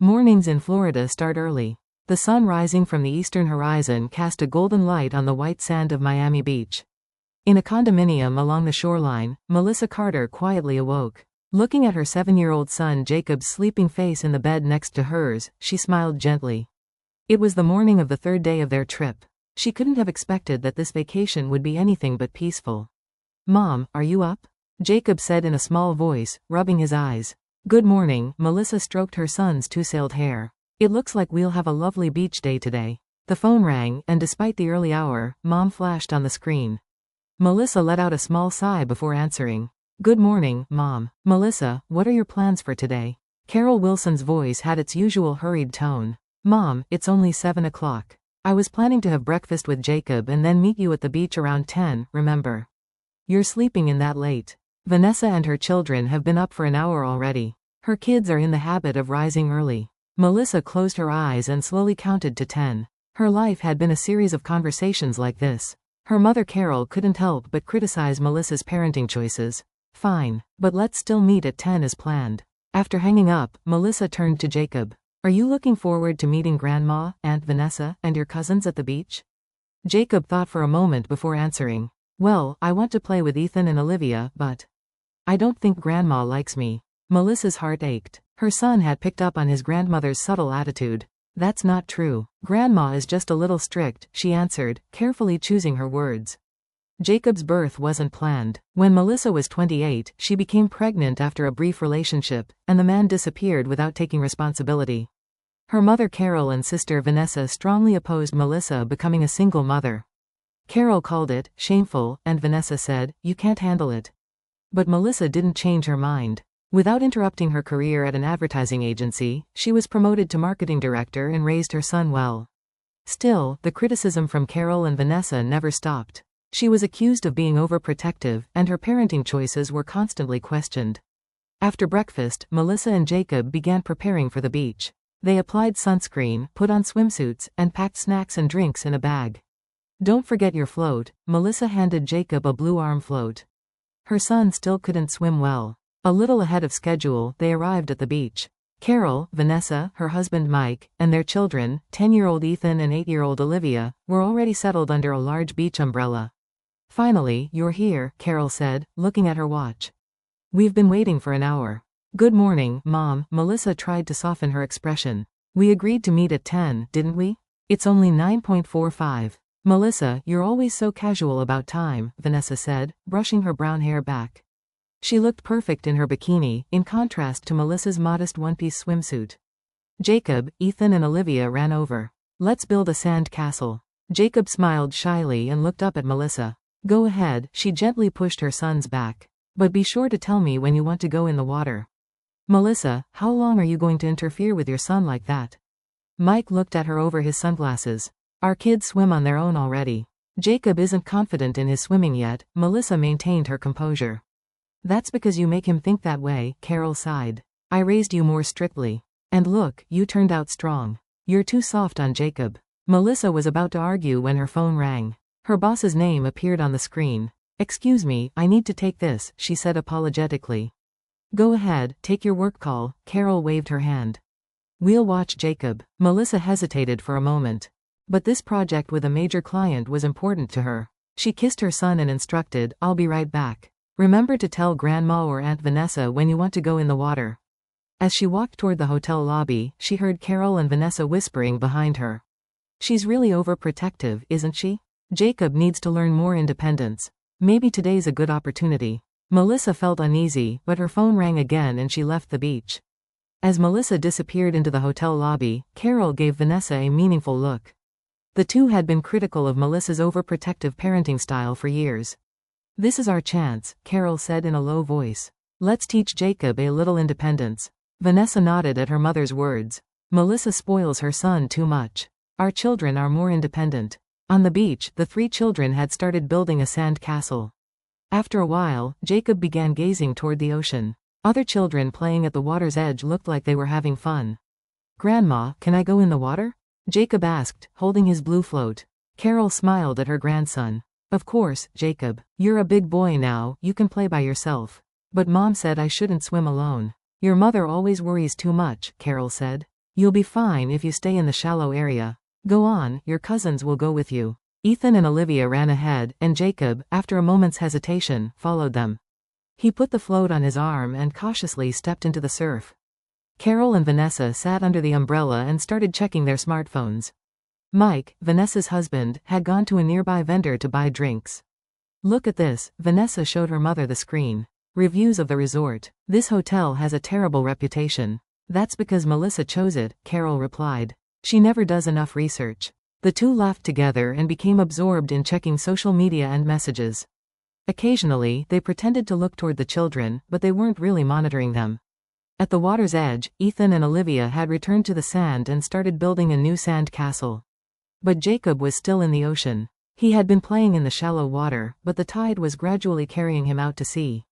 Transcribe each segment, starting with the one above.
Mornings in Florida start early. The sun rising from the eastern horizon cast a golden light on the white sand of Miami Beach. In a condominium along the shoreline, Melissa Carter quietly awoke. Looking at her 7-year-old son Jacob's sleeping face in the bed next to hers, she smiled gently. It was the morning of the third day of their trip. She couldn't have expected that this vacation would be anything but peaceful. "Mom, are you up?" Jacob said in a small voice, rubbing his eyes. "Good morning." Melissa stroked her son's tousled hair. "It looks like we'll have a lovely beach day today." The phone rang, and despite the early hour, Mom flashed on the screen. Melissa let out a small sigh before answering. "Good morning, Mom." "Melissa, what are your plans for today?" Carol Wilson's voice had its usual hurried tone. "Mom, it's only 7 o'clock. I was planning to have breakfast with Jacob and then meet you at the beach around 10, remember? You're sleeping in that late. Vanessa and her children have been up for an hour already. Her kids are in the habit of rising early." Melissa closed her eyes and slowly counted to 10. Her life had been a series of conversations like this. Her mother Carol couldn't help but criticize Melissa's parenting choices. "Fine, but let's still meet at 10 as planned." After hanging up, Melissa turned to Jacob. "Are you looking forward to meeting Grandma, Aunt Vanessa, and your cousins at the beach?" Jacob thought for a moment before answering. "Well, I want to play with Ethan and Olivia, but I don't think Grandma likes me." Melissa's heart ached. Her son had picked up on his grandmother's subtle attitude. "That's not true. Grandma is just a little strict," she answered, carefully choosing her words. Jacob's birth wasn't planned. When Melissa was 28, she became pregnant after a brief relationship, and the man disappeared without taking responsibility. Her mother Carol and sister Vanessa strongly opposed Melissa becoming a single mother. Carol called it shameful, and Vanessa said, "You can't handle it." But Melissa didn't change her mind. Without interrupting her career at an advertising agency, she was promoted to marketing director and raised her son well. Still, the criticism from Carol and Vanessa never stopped. She was accused of being overprotective, and her parenting choices were constantly questioned. After breakfast, Melissa and Jacob began preparing for the beach. They applied sunscreen, put on swimsuits, and packed snacks and drinks in a bag. "Don't forget your float." Melissa handed Jacob a blue arm float. Her son still couldn't swim well. A little ahead of schedule, they arrived at the beach. Carol, Vanessa, her husband Mike, and their children, 10-year-old Ethan and 8-year-old Olivia, were already settled under a large beach umbrella. "Finally, you're here," Carol said, looking at her watch. "We've been waiting for an hour." "Good morning, Mom." Melissa tried to soften her expression. "We agreed to meet at 10, didn't we? It's only 9:45. "Melissa, you're always so casual about time," Vanessa said, brushing her brown hair back. She looked perfect in her bikini, in contrast to Melissa's modest one-piece swimsuit. Jacob, Ethan and Olivia ran over. "Let's build a sand castle." Jacob smiled shyly and looked up at Melissa. "Go ahead," she gently pushed her son's back. "But be sure to tell me when you want to go in the water." "Melissa, how long are you going to interfere with your son like that?" Mike looked at her over his sunglasses. "Our kids swim on their own already." "Jacob isn't confident in his swimming yet." Melissa maintained her composure. "That's because you make him think that way," Carol sighed. "I raised you more strictly. And look, you turned out strong. You're too soft on Jacob." Melissa was about to argue when her phone rang. Her boss's name appeared on the screen. "Excuse me, I need to take this," she said apologetically. "Go ahead, take your work call." Carol waved her hand. "We'll watch Jacob." Melissa hesitated for a moment. But this project with a major client was important to her. She kissed her son and instructed, "I'll be right back. Remember to tell Grandma or Aunt Vanessa when you want to go in the water." As she walked toward the hotel lobby, she heard Carol and Vanessa whispering behind her. "She's really overprotective, isn't she? Jacob needs to learn more independence. Maybe today's a good opportunity." Melissa felt uneasy, but her phone rang again and she left the beach. As Melissa disappeared into the hotel lobby, Carol gave Vanessa a meaningful look. The two had been critical of Melissa's overprotective parenting style for years. "This is our chance," Carol said in a low voice. "Let's teach Jacob a little independence." Vanessa nodded at her mother's words. "Melissa spoils her son too much. Our children are more independent." On the beach, the three children had started building a sand castle. After a while, Jacob began gazing toward the ocean. Other children playing at the water's edge looked like they were having fun. "Grandma, can I go in the water?" Jacob asked, holding his blue float. Carol smiled at her grandson. "Of course, Jacob. You're a big boy now, you can play by yourself." "But Mom said I shouldn't swim alone." "Your mother always worries too much," Carol said. You'll be fine if you stay in the shallow area. Go on, your cousins will go with you. Ethan and Olivia ran ahead, and Jacob, after a moment's hesitation, followed them. He put the float on his arm and cautiously stepped into the surf. Carol and Vanessa sat under the umbrella and started checking their smartphones. Mike, Vanessa's husband, had gone to a nearby vendor to buy drinks. Look at this, Vanessa showed her mother the screen. Reviews of the resort. This hotel has a terrible reputation. That's because Melissa chose it, Carol replied. She never does enough research. The two laughed together and became absorbed in checking social media and messages. Occasionally, they pretended to look toward the children, but they weren't really monitoring them. At the water's edge, Ethan and Olivia had returned to the sand and started building a new sand castle. But Jacob was still in the ocean. He had been playing in the shallow water, but the tide was gradually carrying him out to sea.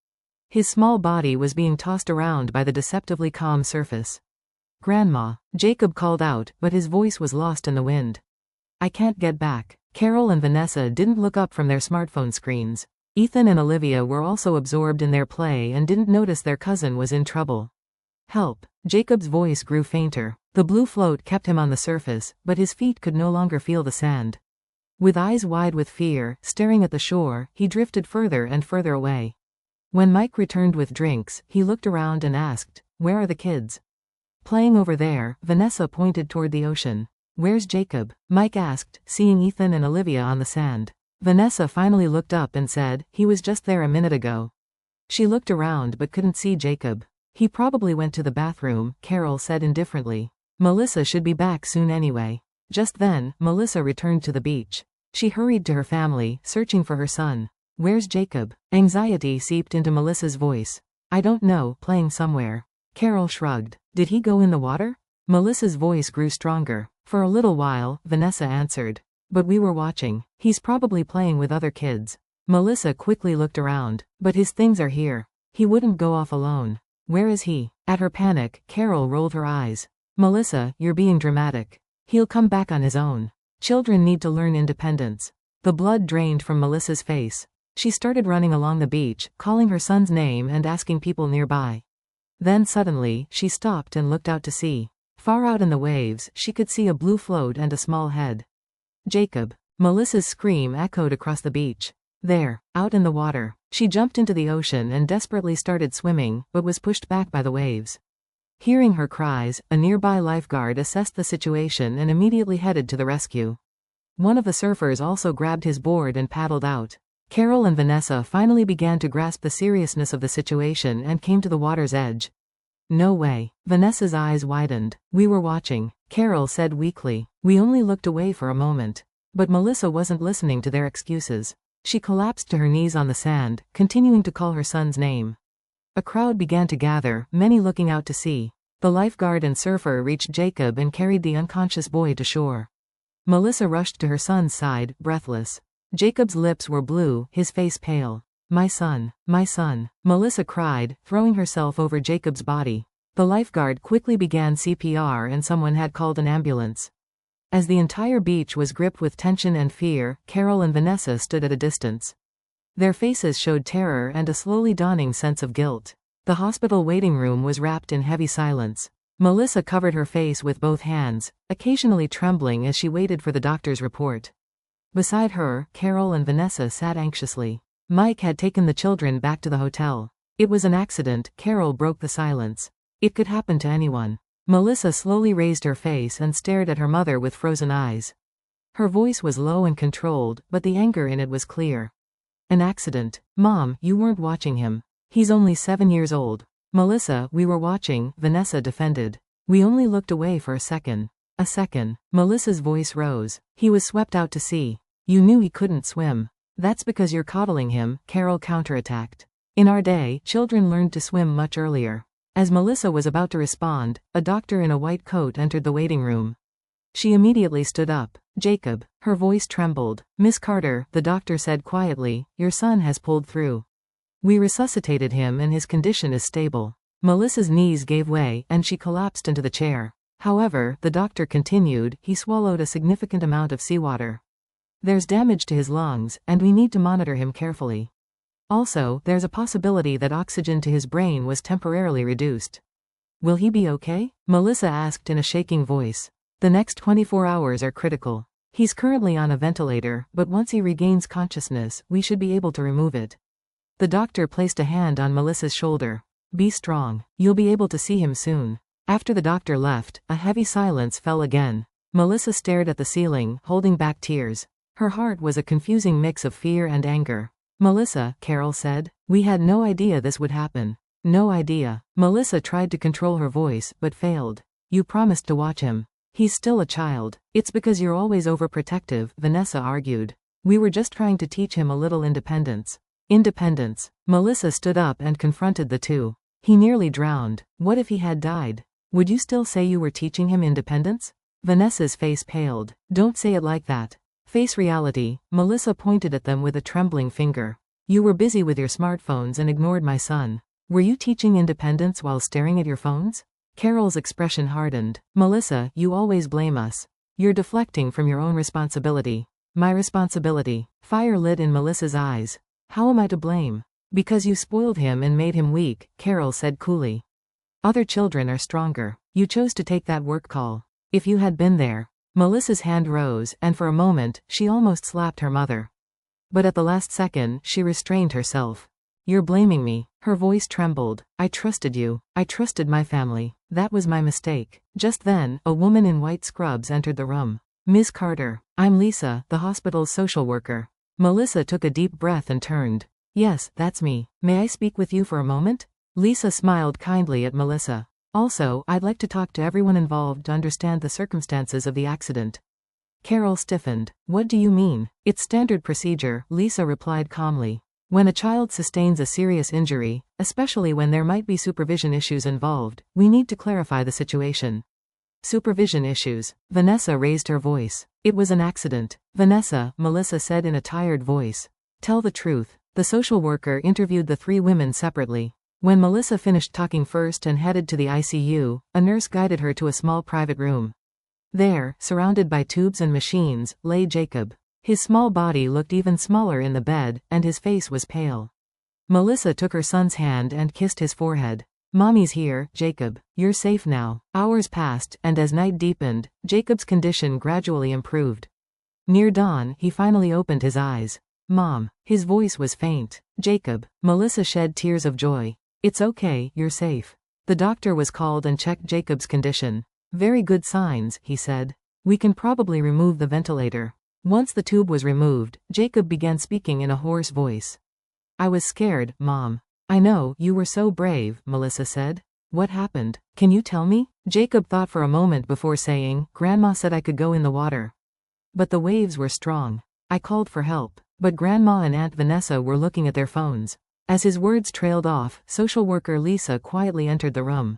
His small body was being tossed around by the deceptively calm surface. "Grandma," Jacob called out, but his voice was lost in the wind. "I can't get back." Carol and Vanessa didn't look up from their smartphone screens. Ethan and Olivia were also absorbed in their play and didn't notice their cousin was in trouble. "Help." Jacob's voice grew fainter. The blue float kept him on the surface, but his feet could no longer feel the sand. With eyes wide with fear, staring at the shore, he drifted further and further away. When Mike returned with drinks, he looked around and asked, "Where are the kids?" "Playing over there," Vanessa pointed toward the ocean. "Where's Jacob?" Mike asked, seeing Ethan and Olivia on the sand. Vanessa finally looked up and said, "He was just there a minute ago." She looked around but couldn't see Jacob. "He probably went to the bathroom," Carol said indifferently. "Melissa should be back soon anyway." Just then, Melissa returned to the beach. She hurried to her family, searching for her son. "Where's Jacob?" Anxiety seeped into Melissa's voice. "I don't know, playing somewhere." Carol shrugged. "Did he go in the water?" Melissa's voice grew stronger. "For a little while," Vanessa answered. "But we were watching. He's probably playing with other kids." Melissa quickly looked around. "But his things are here. He wouldn't go off alone." "Where is he?" At her panic, Carol rolled her eyes. "Melissa, you're being dramatic. He'll come back on his own. Children need to learn independence." The blood drained from Melissa's face. She started running along the beach, calling her son's name and asking people nearby. Then suddenly, she stopped and looked out to sea. Far out in the waves, she could see a blue float and a small head. "Jacob." Melissa's scream echoed across the beach. There, out in the water. She jumped into the ocean and desperately started swimming, but was pushed back by the waves. Hearing her cries, a nearby lifeguard assessed the situation and immediately headed to the rescue. One of the surfers also grabbed his board and paddled out. Carol and Vanessa finally began to grasp the seriousness of the situation and came to the water's edge. "No way." Vanessa's eyes widened. "We were watching," Carol said weakly. "We only looked away for a moment." But Melissa wasn't listening to their excuses. She collapsed to her knees on the sand, continuing to call her son's name. A crowd began to gather, many looking out to sea. The lifeguard and surfer reached Jacob and carried the unconscious boy to shore. Melissa rushed to her son's side, breathless. Jacob's lips were blue, his face pale. My son, my son," Melissa cried, throwing herself over Jacob's body. The lifeguard quickly began CPR and someone had called an ambulance. As the entire beach was gripped with tension and fear, Carol and Vanessa stood at a distance. Their faces showed terror and a slowly dawning sense of guilt. The hospital waiting room was wrapped in heavy silence. Melissa covered her face with both hands, occasionally trembling as she waited for the doctor's report. Beside her, Carol and Vanessa sat anxiously. Mike had taken the children back to the hotel. "It was an accident," Carol broke the silence. "It could happen to anyone." Melissa slowly raised her face and stared at her mother with frozen eyes. Her voice was low and controlled, but the anger in it was clear. "An accident. Mom, you weren't watching him. He's only 7 years old." "Melissa, we were watching," Vanessa defended. "We only looked away for a second." "A second." Melissa's voice rose. "He was swept out to sea. You knew he couldn't swim." "That's because you're coddling him," Carol counterattacked. "In our day, children learned to swim much earlier." As Melissa was about to respond, a doctor in a white coat entered the waiting room. She immediately stood up. "Jacob." Her voice trembled. "Miss Carter," the doctor said quietly, "your son has pulled through. We resuscitated him and his condition is stable." Melissa's knees gave way, and she collapsed into the chair. However, the doctor continued, "He swallowed a significant amount of seawater. There's damage to his lungs, and we need to monitor him carefully. Also, there's a possibility that oxygen to his brain was temporarily reduced." Will he be okay? Melissa asked in a shaking voice. The next 24 hours are critical. He's currently on a ventilator, but once he regains consciousness, we should be able to remove it. The doctor placed a hand on Melissa's shoulder. Be strong. You'll be able to see him soon. After the doctor left, a heavy silence fell again. Melissa stared at the ceiling, holding back tears. Her heart was a confusing mix of fear and anger. Melissa, Carol said, we had no idea this would happen. No idea. Melissa tried to control her voice, but failed. You promised to watch him. He's still a child. It's because you're always overprotective, Vanessa argued. We were just trying to teach him a little independence. Independence. Melissa stood up and confronted the two. He nearly drowned. What if he had died? Would you still say you were teaching him independence? Vanessa's face paled. Don't say it like that. Face reality. Melissa pointed at them with a trembling finger. You were busy with your smartphones and ignored my son. Were you teaching independence while staring at your phones? Carol's expression hardened. Melissa, you always blame us. You're deflecting from your own responsibility. My responsibility. Fire lit in Melissa's eyes. How am I to blame? Because you spoiled him and made him weak, Carol said coolly. Other children are stronger. You chose to take that work call. If you had been there. Melissa's hand rose, and for a moment, she almost slapped her mother. But at the last second, she restrained herself. You're blaming me. Her voice trembled. I trusted you. I trusted my family. That was my mistake. Just then, a woman in white scrubs entered the room. Ms. Carter. I'm Lisa, the hospital's social worker. Melissa took a deep breath and turned. Yes, that's me. May I speak with you for a moment? Lisa smiled kindly at Melissa. Also, I'd like to talk to everyone involved to understand the circumstances of the accident. Carol stiffened. What do you mean? It's standard procedure, Lisa replied calmly. When a child sustains a serious injury, especially when there might be supervision issues involved, we need to clarify the situation. Supervision issues. Vanessa raised her voice. It was an accident. Vanessa, Melissa said in a tired voice. Tell the truth. The social worker interviewed the three women separately. When Melissa finished talking first and headed to the ICU, a nurse guided her to a small private room. There, surrounded by tubes and machines, lay Jacob. His small body looked even smaller in the bed, and his face was pale. Melissa took her son's hand and kissed his forehead. Mommy's here, Jacob. You're safe now. Hours passed, and as night deepened, Jacob's condition gradually improved. Near dawn, he finally opened his eyes. Mom. His voice was faint. Jacob. Melissa shed tears of joy. It's okay, you're safe. The doctor was called and checked Jacob's condition. Very good signs, he said. We can probably remove the ventilator. Once the tube was removed, Jacob began speaking in a hoarse voice. I was scared, Mom. I know, you were so brave, Melissa said. What happened? Can you tell me? Jacob thought for a moment before saying, Grandma said I could go in the water. But the waves were strong. I called for help. But Grandma and Aunt Vanessa were looking at their phones. As his words trailed off, social worker Lisa quietly entered the room.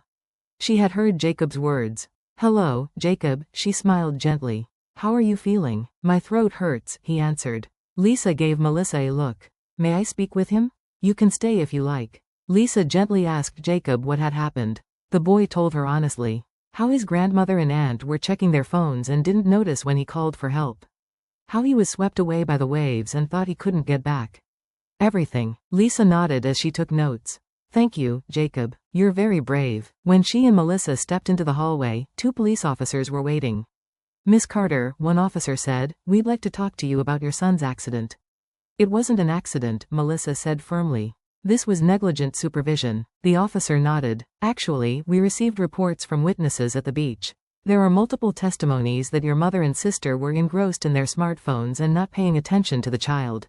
She had heard Jacob's words. Hello, Jacob, she smiled gently. How are you feeling? My throat hurts, he answered. Lisa gave Melissa a look. May I speak with him? You can stay if you like. Lisa gently asked Jacob what had happened. The boy told her honestly. How his grandmother and aunt were checking their phones and didn't notice when he called for help. How he was swept away by the waves and thought he couldn't get back. Everything. Lisa nodded as she took notes. Thank you, Jacob. You're very brave. When she and Melissa stepped into the hallway, two police officers were waiting. Miss Carter, one officer said, we'd like to talk to you about your son's accident. It wasn't an accident, Melissa said firmly. This was negligent supervision. The officer nodded. Actually, we received reports from witnesses at the beach. There are multiple testimonies that your mother and sister were engrossed in their smartphones and not paying attention to the child.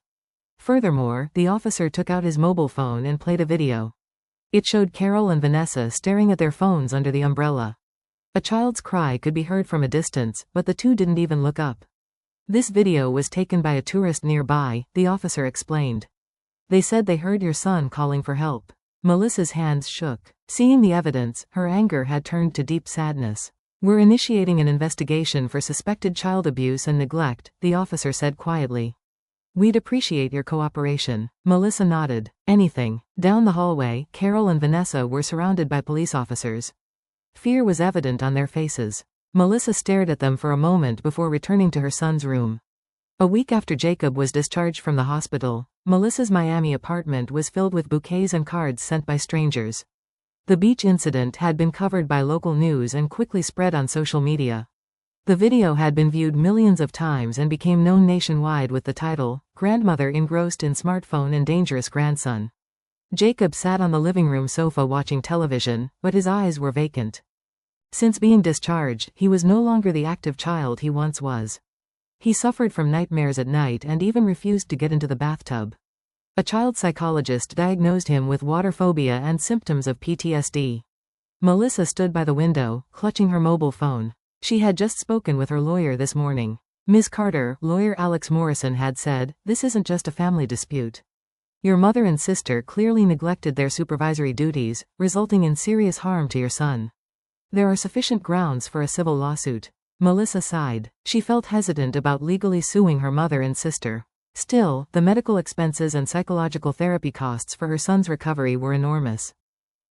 Furthermore, the officer took out his mobile phone and played a video. It showed Carol and Vanessa staring at their phones under the umbrella. A child's cry could be heard from a distance, but the two didn't even look up. This video was taken by a tourist nearby, the officer explained. They said they heard your son calling for help. Melissa's hands shook. Seeing the evidence, her anger had turned to deep sadness. We're initiating an investigation for suspected child abuse and neglect, the officer said quietly. We'd appreciate your cooperation. Melissa nodded. Anything. Down the hallway, Carol and Vanessa were surrounded by police officers. Fear was evident on their faces. Melissa stared at them for a moment before returning to her son's room. A week after Jacob was discharged from the hospital, Melissa's Miami apartment was filled with bouquets and cards sent by strangers. The beach incident had been covered by local news and quickly spread on social media. The video had been viewed millions of times and became known nationwide with the title, "Grandmother Engrossed in Smartphone and Dangerous Grandson." Jacob sat on the living room sofa watching television, but his eyes were vacant. Since being discharged, he was no longer the active child he once was. He suffered from nightmares at night and even refused to get into the bathtub. A child psychologist diagnosed him with water phobia and symptoms of PTSD. Melissa stood by the window, clutching her mobile phone. She had just spoken with her lawyer this morning. "Ms. Carter," lawyer Alex Morrison had said, "this isn't just a family dispute. Your mother and sister clearly neglected their supervisory duties, resulting in serious harm to your son. There are sufficient grounds for a civil lawsuit." Melissa sighed. She felt hesitant about legally suing her mother and sister. Still, the medical expenses and psychological therapy costs for her son's recovery were enormous.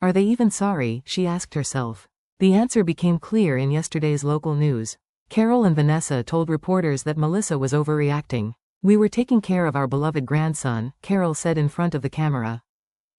Are they even sorry, she asked herself. The answer became clear in yesterday's local news. Carol and Vanessa told reporters that Melissa was overreacting. "We were taking care of our beloved grandson," Carol said in front of the camera.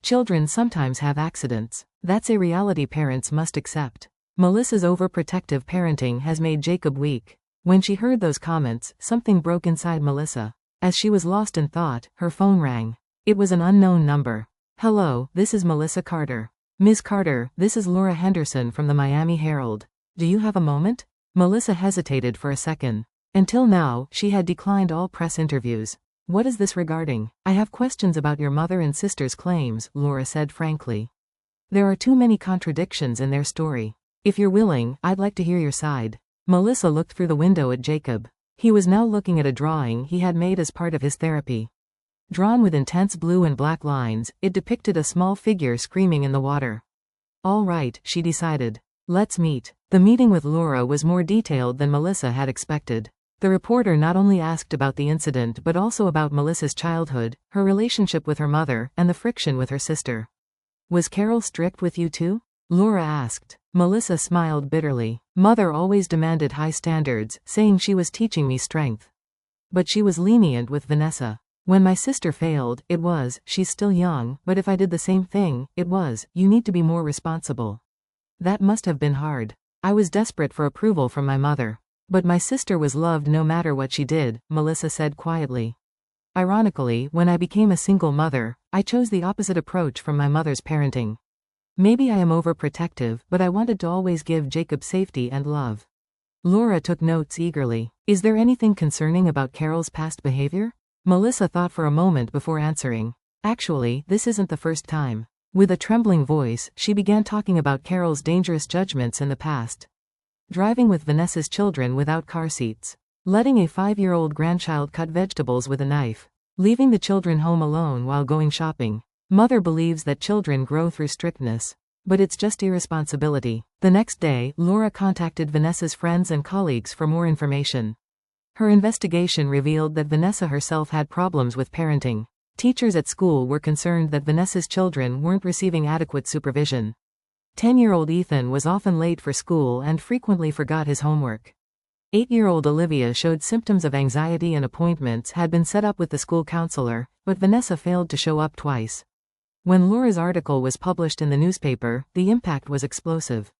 "Children sometimes have accidents. That's a reality parents must accept." Melissa's overprotective parenting has made Jacob weak. When she heard those comments, something broke inside Melissa. As she was lost in thought, her phone rang. It was an unknown number. "Hello, this is Melissa Carter." "Ms. Carter, this is Laura Henderson from the Miami Herald. Do you have a moment?" Melissa hesitated for a second. Until now, she had declined all press interviews. "What is this regarding?" "I have questions about your mother and sister's claims," Laura said frankly. "There are too many contradictions in their story. If you're willing, I'd like to hear your side." Melissa looked through the window at Jacob. He was now looking at a drawing he had made as part of his therapy. Drawn with intense blue and black lines, it depicted a small figure screaming in the water. "All right," she decided. "Let's meet." The meeting with Laura was more detailed than Melissa had expected. The reporter not only asked about the incident but also about Melissa's childhood, her relationship with her mother, and the friction with her sister. "Was Carol strict with you too?" Laura asked. Melissa smiled bitterly. "Mother always demanded high standards, saying she was teaching me strength. But she was lenient with Vanessa. When my sister failed, it was, she's still young, but if I did the same thing, it was, you need to be more responsible. That must have been hard. I was desperate for approval from my mother. But my sister was loved no matter what she did," Melissa said quietly. "Ironically, when I became a single mother, I chose the opposite approach from my mother's parenting. Maybe I am overprotective, but I wanted to always give Jacob safety and love." Laura took notes eagerly. "Is there anything concerning about Carol's past behavior?" Melissa thought for a moment before answering. "Actually, this isn't the first time." With a trembling voice, she began talking about Carol's dangerous judgments in the past. Driving with Vanessa's children without car seats. Letting a 5-year-old grandchild cut vegetables with a knife. Leaving the children home alone while going shopping. Mother believes that children grow through strictness. But it's just irresponsibility. The next day, Laura contacted Vanessa's friends and colleagues for more information. Her investigation revealed that Vanessa herself had problems with parenting. Teachers at school were concerned that Vanessa's children weren't receiving adequate supervision. 10-year-old Ethan was often late for school and frequently forgot his homework. 8-year-old Olivia showed symptoms of anxiety and appointments had been set up with the school counselor, but Vanessa failed to show up twice. When Laura's article was published in the newspaper, the impact was explosive.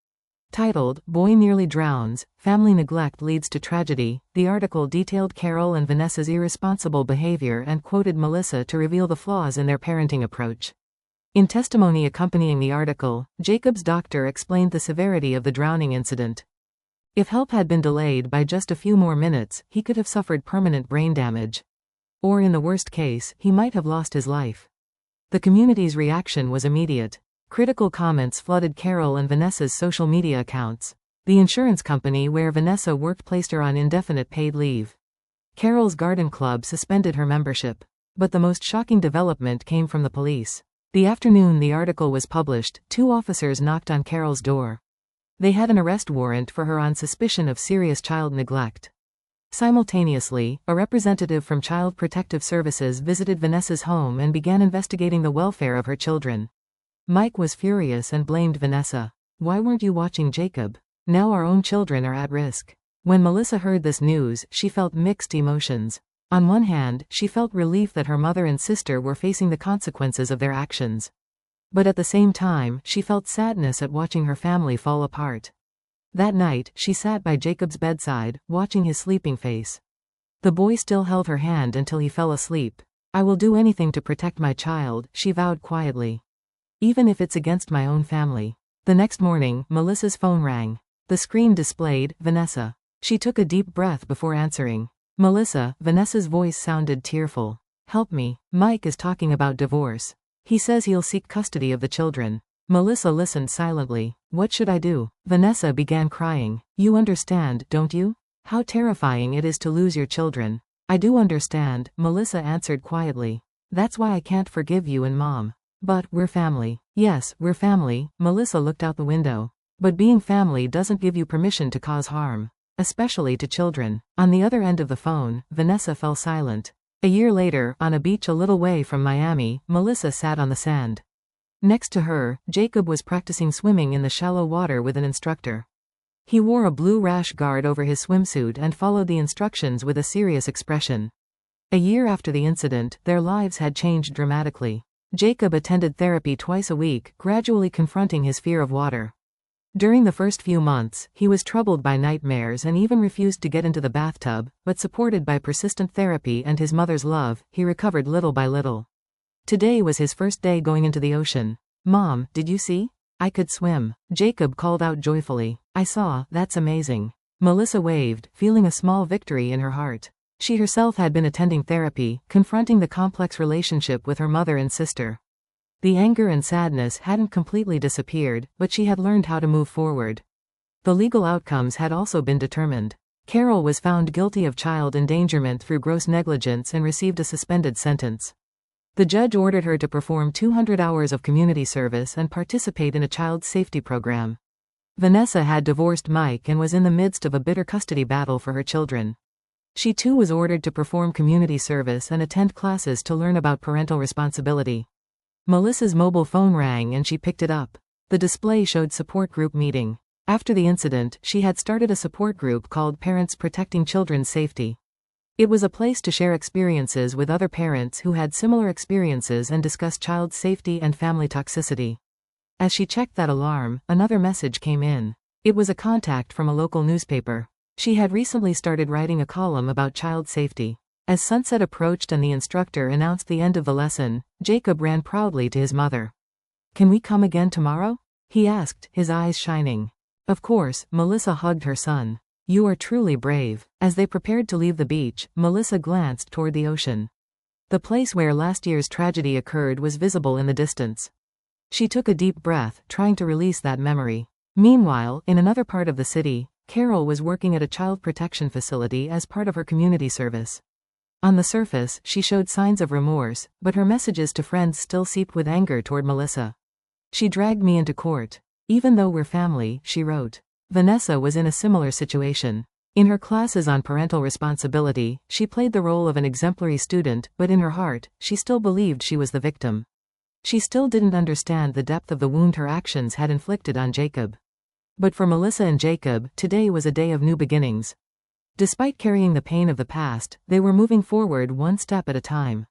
Titled, "Boy Nearly Drowns, Family Neglect Leads to Tragedy," the article detailed Carol and Vanessa's irresponsible behavior and quoted Melissa to reveal the flaws in their parenting approach. In testimony accompanying the article, Jacob's doctor explained the severity of the drowning incident. If help had been delayed by just a few more minutes, he could have suffered permanent brain damage. Or in the worst case, he might have lost his life. The community's reaction was immediate. Critical comments flooded Carol and Vanessa's social media accounts. The insurance company where Vanessa worked placed her on indefinite paid leave. Carol's garden club suspended her membership. But the most shocking development came from the police. The afternoon the article was published, 2 officers knocked on Carol's door. They had an arrest warrant for her on suspicion of serious child neglect. Simultaneously, a representative from Child Protective Services visited Vanessa's home and began investigating the welfare of her children. Mike was furious and blamed Vanessa. "Why weren't you watching Jacob? Now our own children are at risk." When Melissa heard this news, she felt mixed emotions. On one hand, she felt relief that her mother and sister were facing the consequences of their actions. But at the same time, she felt sadness at watching her family fall apart. That night, she sat by Jacob's bedside, watching his sleeping face. The boy still held her hand until he fell asleep. "I will do anything to protect my child," she vowed quietly. "Even if it's against my own family." The next morning, Melissa's phone rang. The screen displayed, "Vanessa." She took a deep breath before answering. "Melissa," Vanessa's voice sounded tearful. "Help me. Mike is talking about divorce. He says he'll seek custody of the children." Melissa listened silently. "What should I do?" Vanessa began crying. "You understand, don't you? How terrifying it is to lose your children." "I do understand," Melissa answered quietly. "That's why I can't forgive you and Mom. But, we're family." "Yes, we're family," Melissa looked out the window. "But being family doesn't give you permission to cause harm. Especially to children." On the other end of the phone, Vanessa fell silent. A year later, on a beach a little way from Miami, Melissa sat on the sand. Next to her, Jacob was practicing swimming in the shallow water with an instructor. He wore a blue rash guard over his swimsuit and followed the instructions with a serious expression. A year after the incident, their lives had changed dramatically. Jacob attended therapy twice a week, gradually confronting his fear of water. During the first few months, he was troubled by nightmares and even refused to get into the bathtub, but supported by persistent therapy and his mother's love, he recovered little by little. Today was his first day going into the ocean. "Mom, did you see? I could swim." Jacob called out joyfully. "I saw, that's amazing." Melissa waved, feeling a small victory in her heart. She herself had been attending therapy, confronting the complex relationship with her mother and sister. The anger and sadness hadn't completely disappeared, but she had learned how to move forward. The legal outcomes had also been determined. Carol was found guilty of child endangerment through gross negligence and received a suspended sentence. The judge ordered her to perform 200 hours of community service and participate in a child safety program. Vanessa had divorced Mike and was in the midst of a bitter custody battle for her children. She too was ordered to perform community service and attend classes to learn about parental responsibility. Melissa's mobile phone rang and she picked it up. The display showed support group meeting. After the incident, she had started a support group called Parents Protecting Children's Safety. It was a place to share experiences with other parents who had similar experiences and discuss child safety and family toxicity. As she checked that alarm, another message came in. It was a contact from a local newspaper. She had recently started writing a column about child safety. As sunset approached and the instructor announced the end of the lesson, Jacob ran proudly to his mother. "Can we come again tomorrow?" he asked, his eyes shining. Of course, Melissa hugged her son. "You are truly brave." As they prepared to leave the beach, Melissa glanced toward the ocean. The place where last year's tragedy occurred was visible in the distance. She took a deep breath, trying to release that memory. Meanwhile, in another part of the city, Carol was working at a child protection facility as part of her community service. On the surface, she showed signs of remorse, but her messages to friends still seeped with anger toward Melissa. "She dragged me into court. Even though we're family," she wrote. Vanessa was in a similar situation. In her classes on parental responsibility, she played the role of an exemplary student, but in her heart, she still believed she was the victim. She still didn't understand the depth of the wound her actions had inflicted on Jacob. But for Melissa and Jacob, today was a day of new beginnings. Despite carrying the pain of the past, they were moving forward one step at a time.